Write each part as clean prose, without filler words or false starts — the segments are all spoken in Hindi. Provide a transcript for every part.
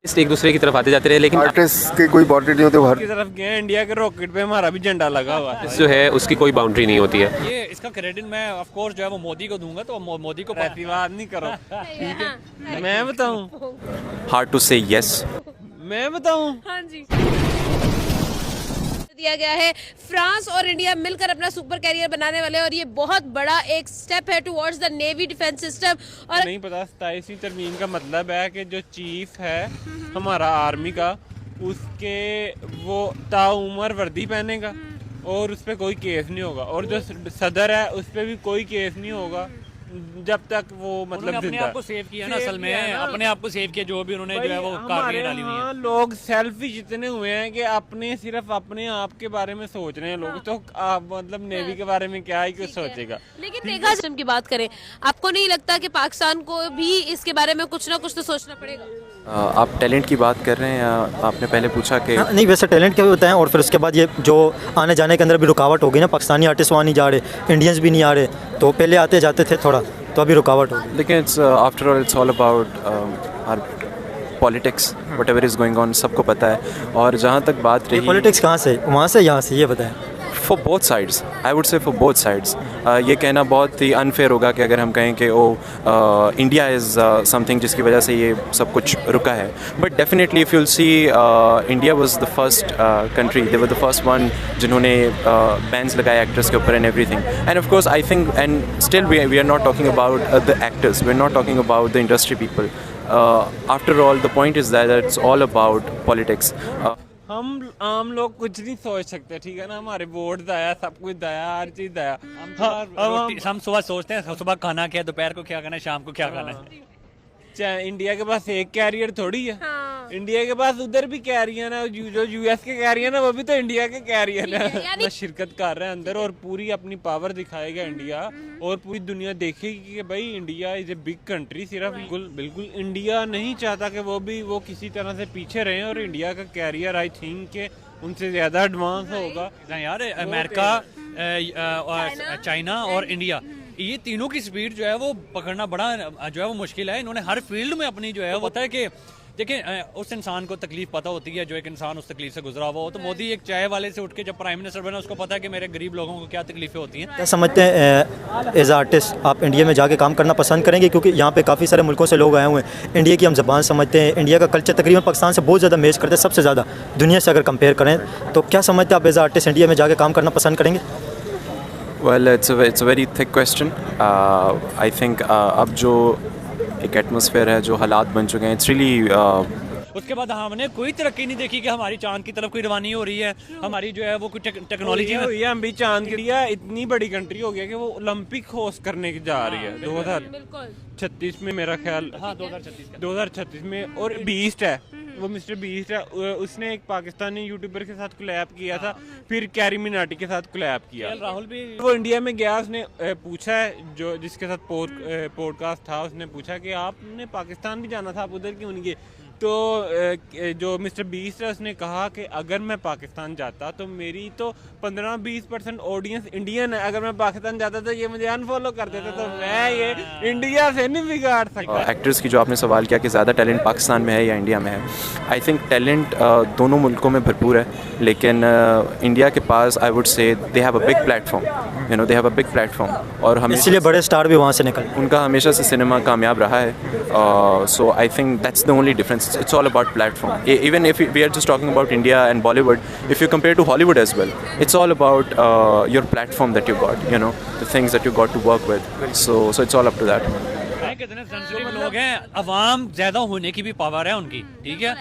इस एक दूसरे की तरफ आते जाते रहे, लेकिन आर्टिस्ट के कोई बाउंड्री नहीं होती, हर की तरफ गए। इंडिया के रॉकेट पे हमारा भी झंडा लगा हुआ है। जो है उसकी कोई बाउंड्री नहीं होती है। ये इसका क्रेडिट मैं ऑफ कोर्स जो है वो मोदी को दूंगा, तो मोदी को प्रतिवाद नहीं करो, ठीक है। मैं बताऊं, Hard to say yes. मैं बताऊं, हाँ जी दिया गया है। फ्रांस और इंडिया मिलकर अपना सुपर कैरियर बनाने वाले हैं और ये बहुत बड़ा एक स्टेप है towards the navy defence system. और नहीं पता 27वीं तरमीम का मतलब है कि जो चीफ है हमारा आर्मी का, उसके वो ताउम्र वर्दी पहनेगा और उस पर कोई केस नहीं होगा, और जो सदर है उस पर भी कोई केस नहीं होगा जब तक वो मतलब अपने आप को सेव किया ना, असल में अपने आप को सेव किया, जो भी उन्होंने जो है वो कार्य डाली हुई है। लोग सेल्फिश इतने हुए हैं कि अपने सिर्फ अपने आप के बारे में सोच रहे हैं लोग। तो आप मतलब नेवी के बारे में क्या ही कुछ सोचेगा। लेकिन देखा सिस्टम की बात करें, आपको नहीं लगता कि पाकिस्तान को भी इसके बारे में कुछ ना कुछ तो सोचना पड़ेगा? आप टैलेंट की बात कर रहे हैं या आपने पहले पूछा कि नहीं, वैसे टैलेंट क्या होता है, और फिर उसके बाद ये जो आने जाने के अंदर भी रुकावट हो गई ना, पाकिस्तानी आर्टिस्ट वहाँ नहीं जा रहे, इंडियंस भी नहीं आ रहे, तो पहले आते जाते थे थोड़ा, तो अभी रुकावट हो गई। लेकिन it's after all it's all about our politics, whatever is going on, सबको पता है। और जहाँ तक बात रही पॉलिटिक्स कहाँ से, वहाँ से यहाँ से, ये बताएं। For both sides, I would say for both sides. ये कहना बहुत ही अनफेयर होगा कि अगर हम कहें कि इंडिया इज़ समथिंग जिसकी वजह से ये सब कुछ रुका है। But definitely if you'll see, India was the first country, they were the first one जिन्होंने बैन्स लगाए एक्टर्स के ऊपर and everything. And of course I think and still we are not talking about the actors, we are not talking about the industry people. After all the point is that it's all about politics. हम आम लोग कुछ नहीं सोच सकते, ठीक है ना। हमारे वोट दाया, सब कुछ दाया, हर चीज दाया। हम सुबह सोचते हैं सुबह खाना क्या है, दोपहर को क्या खाना है, शाम को क्या खाना है। इंडिया के पास एक कैरियर थोड़ी है। हाँ। इंडिया के पास उधर भी कैरियर है, जो यूएस के कैरियर है वो भी तो इंडिया के कैरियर है। शिरकत कर रहे हैं अंदर और पूरी अपनी पावर दिखाएगा इंडिया, और पूरी दुनिया देखेगी कि भाई India is a big country. सिर्फ बिल्कुल इंडिया नहीं चाहता कि वो किसी तरह से पीछे रहे, और इंडिया का कैरियर आई थिंक के उनसे ज्यादा एडवांस होगा यार। अमेरिका, चाइना और इंडिया, ये तीनों की स्पीड जो है वो पकड़ना बड़ा जो है वो मुश्किल है। इन्होंने हर फील्ड में अपनी जो है वो पता है कि देखिए उस इंसान को तकलीफ पता होती है जो एक इंसान उस तकलीफ से गुजरा हुआ हो। तो मोदी एक चाय वाले से उठ के जब प्राइम मिनिस्टर बना, उसको पता है कि मेरे गरीब लोगों को क्या तकलीफें होती हैं। क्या समझते हैं एज आर्टिस्ट आप इंडिया में जाके काम करना पसंद करेंगे? क्योंकि यहाँ पे काफ़ी सारे मुल्कों से लोग आए हुए हैं, इंडिया की हम ज़बान समझते हैं, इंडिया का कल्चर तकरीबन पाकिस्तान से बहुत ज़्यादा मैच करते हैं, सबसे ज़्यादा दुनिया से अगर कंपेयर करें। तो क्या समझते हैं आप एज आर्टिस्ट इंडिया में जाके काम करना पसंद करेंगे? Well, it's a very thick question. I think अब जो एक एटमॉस्फेयर है, जो हालात बन चुके हैं, it's really उसके बाद हमने कोई तरक्की नहीं देखी कि हमारी चांद की तरफ कोई रवानी हो रही है, हमारी जो है वो कुछ टेक्नोलॉजी में। ये हम भी चांद के लिए इतनी बड़ी कंट्री हो गया कि वो ओलंपिक होस्ट करने जा रही है 2036 में मेरा ख्याल। हाँ 2036 में। और बीस्ट है वो, मिस्टर बीस्ट है, उसने एक पाकिस्तानी यूट्यूबर के साथ कोलैब किया था, फिर कैरी मिनाटी के साथ कोलैब किया। राहुल भी वो इंडिया में गया, उसने पूछा है जो जिसके साथ पॉडकास्ट था, उसने पूछा कि आपने पाकिस्तान भी जाना था, आप उधर क्यों नहीं गए? तो जो मिस्टर बीस्ट है उसने कहा कि अगर मैं पाकिस्तान जाता तो मेरी तो 15-20% ऑडियंस इंडियन है, अगर मैं पाकिस्तान जाता तो ये मुझे अनफॉलो कर देते, तो मैं ये इंडिया से नहीं बिगाड़ सकता। एक्टर्स की जो आपने सवाल किया कि ज़्यादा टैलेंट पाकिस्तान में है या इंडिया में है, आई थिंक टैलेंट दोनों मुल्कों में भरपूर है, लेकिन इंडिया के पास I would say they have a big platform, you know, they have a big platform. और हम इसलिए बड़े स्टार भी वहाँ से निकल, उनका हमेशा से सिनेमा कामयाब रहा है। So I think that's the only difference. It's all about platform. Even if we are just talking about India and Bollywood, if you compare to Hollywood as well, it's all about your platform that you got, you know, the things that you got to work with. So it's all up to that. कितने सेंसिटिव लोग हैं, अवाम ज्यादा होने की भी पावर है उनकी, ठीक है।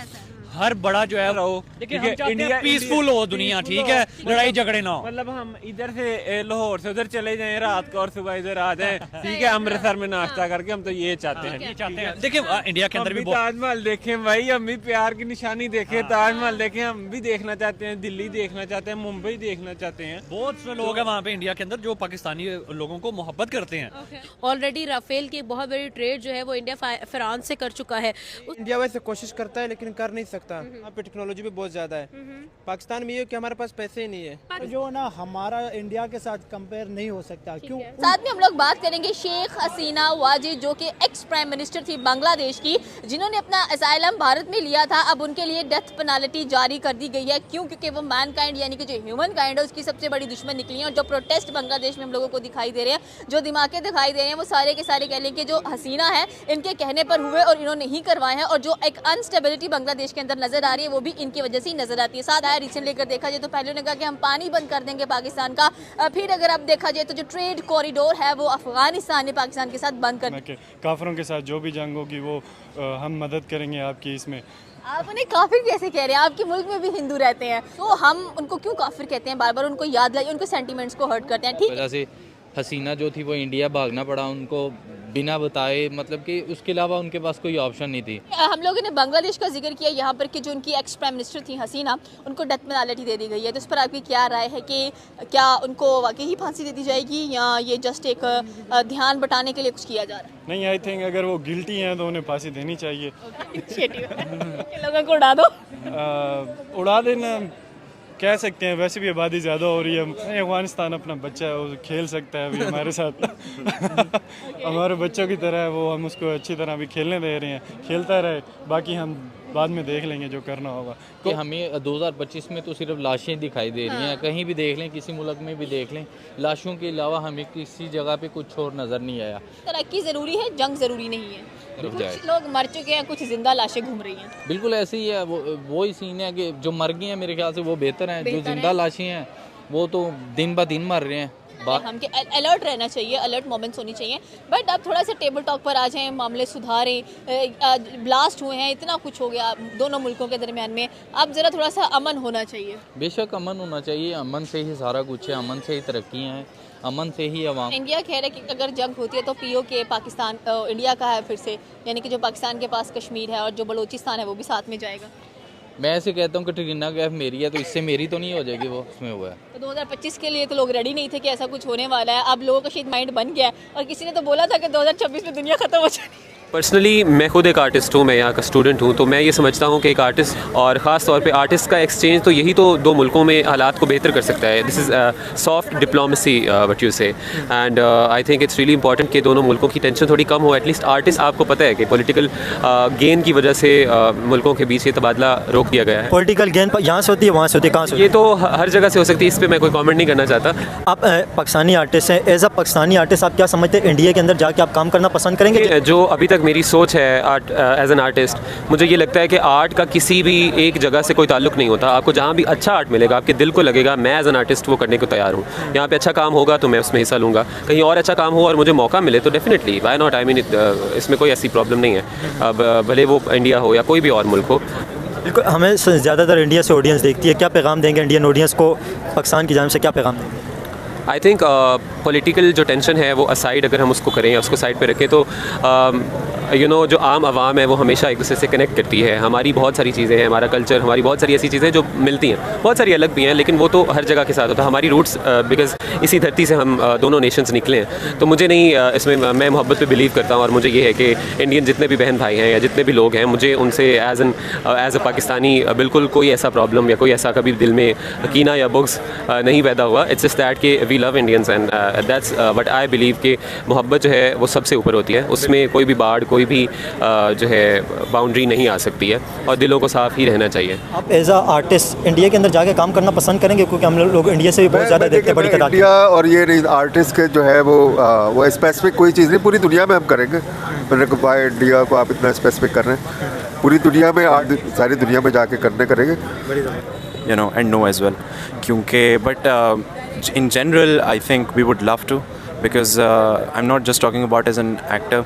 हर बड़ा जो है रहो, देखिए हम चाहते हैं पीसफुल हो दुनिया, ठीक है, लड़ाई झगड़े ना हो। मतलब हम इधर से लाहौर से उधर चले जाएं रात को और सुबह इधर आ जाएं, ठीक है, अमृतसर में नाश्ता करके, हम तो ये चाहते हैं। देखिए इंडिया के अंदर भी ताजमहल देखें भाई, हम भी प्यार की निशानी देखें, ताजमहल देखें, हम भी देखना चाहते हैं, दिल्ली देखना चाहते हैं, मुंबई देखना चाहते हैं। बहुत से लोग हैं वहाँ पे इंडिया के अंदर जो पाकिस्तानी लोगों को मोहब्बत करते हैं। ऑलरेडी राफेल की बहुत बड़ी ट्रेड जो है वो इंडिया फ्रांस से कर चुका है। इंडिया वैसे कोशिश करता है लेकिन कर नहीं सकता। सकता, यहाँ पे टेक्नोलॉजी भी बहुत ज़्यादा है। पाकिस्तान में ये कि हमारे पास पैसे ही नहीं है, तो जो ना हमारा इंडिया के साथ कंपेयर नहीं हो सकता। क्यों? साथ में हम लोग बात करेंगे शेख हसीना वाजिद, जो कि एक्स प्राइम मिनिस्टर थी बांग्लादेश की, जिन्होंने अपना असाइलम भारत में लिया था। अब उनके लिए डेथ पेनाल्टी जारी कर दी गई है। क्यों? क्योंकि वो मैन काइंड यानी कि जो ह्यूमन काइंड है उसकी सबसे बड़ी दुश्मन निकली है। और जो प्रोटेस्ट बांग्लादेश में हम लोगों को दिखाई दे रहे हैं, जो दिमागे दिखाई दे रहे हैं, वो सारे के सारे कह लें कि जो हसीना है इनके कहने पर हुए और इन्होंने ही करवाए हैं। और जो एक अनस्टेबिलिटी बांग्लादेश के अंदर नजर आ रही है वो भी इनकी वजह से ही नजर आती है। साथ आया रीजन लेकर देखा जाए तो पहले उन्होंने कहा कि हम पानी बंद कर देंगे पाकिस्तान का, फिर अगर आप देखा जाए तो जो ट्रेड कॉरिडोर है वो अफगानिस्तान ने पाकिस्तान के साथ बंद कर दिया। काफिरों के साथ जो भी जंग होगी वो हम मदद करेंगे आपकी इसमें। आप उन्हें काफिर कैसे कह रहे हैं? आपके मुल्क में भी हिंदू रहते हैं, तो हम उनको क्यों काफिर कहते हैं? बार बार उनको याद लाइए, उनको सेंटिमेंट्स को हर्ट करते हैं। ठीक है, हसीना जो थी वो इंडिया भागना पड़ा उनको बिना बताए, मतलब कि उसके अलावा उनके पास कोई ऑप्शन नहीं थी। हम लोगों ने बांग्लादेश का जिक्र किया यहाँ पर कि जो उनकी एक्स प्राइम मिनिस्टर थी हसीना, उनको डेथ पेनाल्टी दे दी गई है। तो इस पर आपकी क्या राय है कि क्या उनको वाकई ही फांसी दे दी जाएगी या ये जस्ट एक ध्यान बटाने के लिए कुछ किया जा रहा है? नहीं, आई थिंक अगर वो गिल्टी हैं तो उन्हें फांसी देनी चाहिए। लोगों को उड़ा दो, उड़ा देना कह सकते हैं। वैसे भी आबादी ज़्यादा हो रही है, अफगानिस्तान अपना बच्चा है, वो खेल सकता है अभी हमारे साथ हमारे बच्चों की तरह है वो, हम उसको अच्छी तरह अभी खेलने दे रहे हैं, खेलता रहे, बाकी हम बाद में देख लेंगे जो करना होगा। कि हमें 2025 में तो सिर्फ लाशें दिखाई दे रही हैं। कहीं भी देख लें, किसी मुल्क में भी देख लें, लाशों के अलावा हमें किसी जगह पे कुछ और नज़र नहीं आया। तरक्की ज़रूरी है, जंग ज़रूरी नहीं है। कुछ लोग मर चुके हैं, कुछ जिंदा लाशें घूम रही हैं। बिल्कुल ऐसे ही है, वो ही सीन है कि जो मर गए हैं मेरे ख्याल से वो बेहतर हैं। जो जिंदा लाशें हैं वो तो दिन ब दिन मर रहे हैं। हमके अलर्ट रहना चाहिए, अलर्ट मोमेंट्स होनी चाहिए। बट आप थोड़ा सा टेबल टॉक पर आ जाएं, मामले सुधारें। ब्लास्ट हुए हैं, इतना कुछ हो गया दोनों मुल्कों के दरमियान में, अब ज़रा थोड़ा सा अमन होना चाहिए। बेशक अमन होना चाहिए, अमन से ही सारा कुछ है, अमन से ही तरक्की हैं, अमन से ही अवाम। इंडिया कह रहा है कि अगर जंग होती है तो POK पाकिस्तान इंडिया का है फिर से, यानी कि जो पाकिस्तान के पास कश्मीर है और जो बलूचिस्तान है वो भी साथ में जाएगा। मैं ऐसे कहता हूँ कि ट्रिगना कैफ मेरी है तो इससे मेरी तो नहीं हो जाएगी, वो उसमें हुआ है। तो 2025 के लिए तो लोग रेडी नहीं थे कि ऐसा कुछ होने वाला है। अब लोगों का शायद माइंड बन गया है और किसी ने तो बोला था कि 2026 में दुनिया खत्म हो जाएगी। पर्सनली मैं खुद एक आर्टिस्ट हूँ, मैं यहाँ का स्टूडेंट हूँ, तो मैं ये समझता हूँ कि एक आर्टिस्ट और ख़ास तौर पे आर्टिस्ट का एक्सचेंज तो यही तो दो मुल्कों में हालात को बेहतर कर सकता है। This is soft diplomacy what you say, and I think it's really important कि दोनों मुल्कों की टेंशन थोड़ी कम हो। एटलीस्ट आर्टिस्ट, आपको पता है कि पॉलिटिकल गेन की वजह से मुल्कों के बीच ये तबादला रोक दिया गया है। पॉलिटिकल गेन यहाँ से होती है, वहाँ से होती है, कहाँ से? ये तो हर जगह से हो सकती है, इस पर मैं कोई कॉमेंट नहीं करना चाहता। आप पाकिस्तानी आर्टिस्ट हैं, एज अ पाकिस्तानी आर्टिस्ट आप क्या समझते हैं इंडिया के अंदर जाके आप काम करना पसंद करेंगे? जो अभी तक मेरी सोच है आर्ट एज एन आर्टिस्ट, मुझे ये लगता है कि आर्ट का किसी भी एक जगह से कोई ताल्लुक नहीं होता। आपको जहाँ भी अच्छा आर्ट मिलेगा, आपके दिल को लगेगा मैं एज एन आर्टिस्ट वो करने को तैयार हूँ। यहाँ पे अच्छा काम होगा तो मैं उसमें हिस्सा लूँगा, कहीं और अच्छा काम हो और मुझे मौका मिले तो definitely why not. I mean इसमें कोई ऐसी प्रॉब्लम नहीं है, अब भले वो इंडिया हो या कोई भी और मुल्क हो। बिल्कुल, हमें ज़्यादातर इंडिया से ऑडियंस देखती है, क्या पैगाम देंगे इंडियन ऑडियंस को, पाकिस्तान की जानिब से क्या पैगाम देंगे? आई थिंक पॉलिटिकल जो टेंशन है वो असाइड अगर हम उसको करें या उसको साइड पे रखें तो यू नो जो आम आवाम है वो हमेशा एक दूसरे से कनेक्ट करती है। हमारी बहुत सारी चीज़ें हैं, हमारा कल्चर, हमारी बहुत सारी ऐसी चीज़ें जो मिलती हैं, बहुत सारी अलग भी हैं, लेकिन वो तो हर जगह के साथ होता है। हमारी रूट्स बिकॉज इसी धरती से हम दोनों नेशंस निकले हैं, तो मुझे नहीं इसमें मैं मोहब्बत पे बिलीव करता हूँ। और मुझे ये है कि इंडियन जितने भी बहन भाई हैं या जितने भी लोग हैं, मुझे उनसे एज अ पाकिस्तानी बिल्कुल कोई ऐसा प्रॉब्लम या कोई ऐसा कभी दिल में कीना या बुग्स नहीं पैदा हुआ। इट्स जस्ट दैट कि we love Indians and that's what I believe कि मोहब्बत जो है वो सबसे ऊपर होती है, उसमें कोई भी बाढ़, कोई भी जो है बाउंड्री नहीं आ सकती है और दिलों को साफ ही रहना चाहिए। आप एज अ आर्टिस्ट इंडिया के अंदर जाके काम करना पसंद करेंगे? क्योंकि हम लोग इंडिया से भी बहुत ज़्यादा देखते हैं बड़ी तादाद। इंडिया और ये नहीं, आर्टिस्ट के जो है वो स्पेसिफिक कोई चीज़ नहीं, पूरी दुनिया में हम करेंगे। मैंने कहा इंडिया को आप इतना स्पेसिफिक कर रहे हैं, पूरी दुनिया में, सारी दुनिया में जाके करेंगे। You know, and no as well, क्योंकि but in general I think we would love to, because I'm not just talking about as an actor,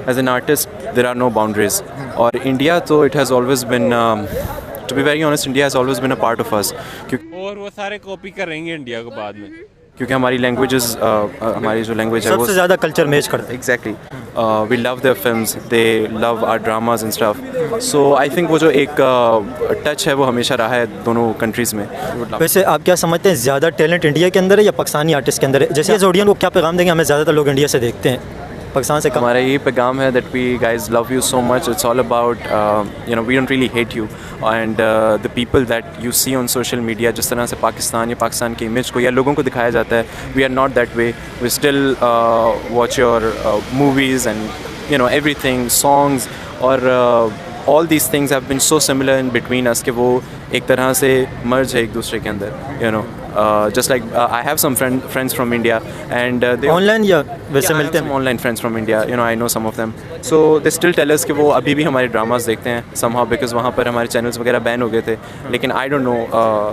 as an artist there are no boundaries. और India तो it has always been to be very honest, India has always been a part of us, और वो सारे कॉपी करेंगे इंडिया को बाद में, क्योंकि हमारी लैंग्वेजेस, हमारी जो लैंग्वेज है वो सबसे ज़्यादा कल्चर मैच करते हैं। Exactly, we love their films, they love our dramas and stuff. So I think वो जो एक टच है वो हमेशा रहा है दोनों कंट्रीज़ में। वैसे आप क्या समझते हैं, ज़्यादा टैलेंट इंडिया के अंदर है या पाकिस्तानी आर्टिस्ट के अंदर है? जैसे एज ऑडियंस को क्या पैगाम देंगे? हमें ज़्यादातर लोग इंडिया से देखते हैं। पाकिस्तान से हमारा यही पैगाम है that we guys love you so much. It's all about we don't really hate you and the people that you see on social media, जिस तरह से पाकिस्तान या पाकिस्तान की इमेज को या लोगों को दिखाया जाता है, we are not that way. We still watch your movies and everything, songs और all these things have been so similar in between us कि वो एक तरह से merge है एक दूसरे के अंदर, just like I have some friends from India and they online या वैसे मिलते हैं. Online friends from India, I know some of them, so they still tell us कि वो अभी भी हमारे ड्रामास देखते हैं somehow because वहाँ पर हमारे चैनल्स वगैरह बैन हो गए थे, लेकिन I don't know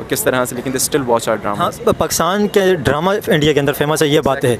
किस तरह से, लेकिन they still watch our dramas. हाँ, पाकिस्तान के ड्रामा इंडिया के अंदर फेमस है, ये बात है.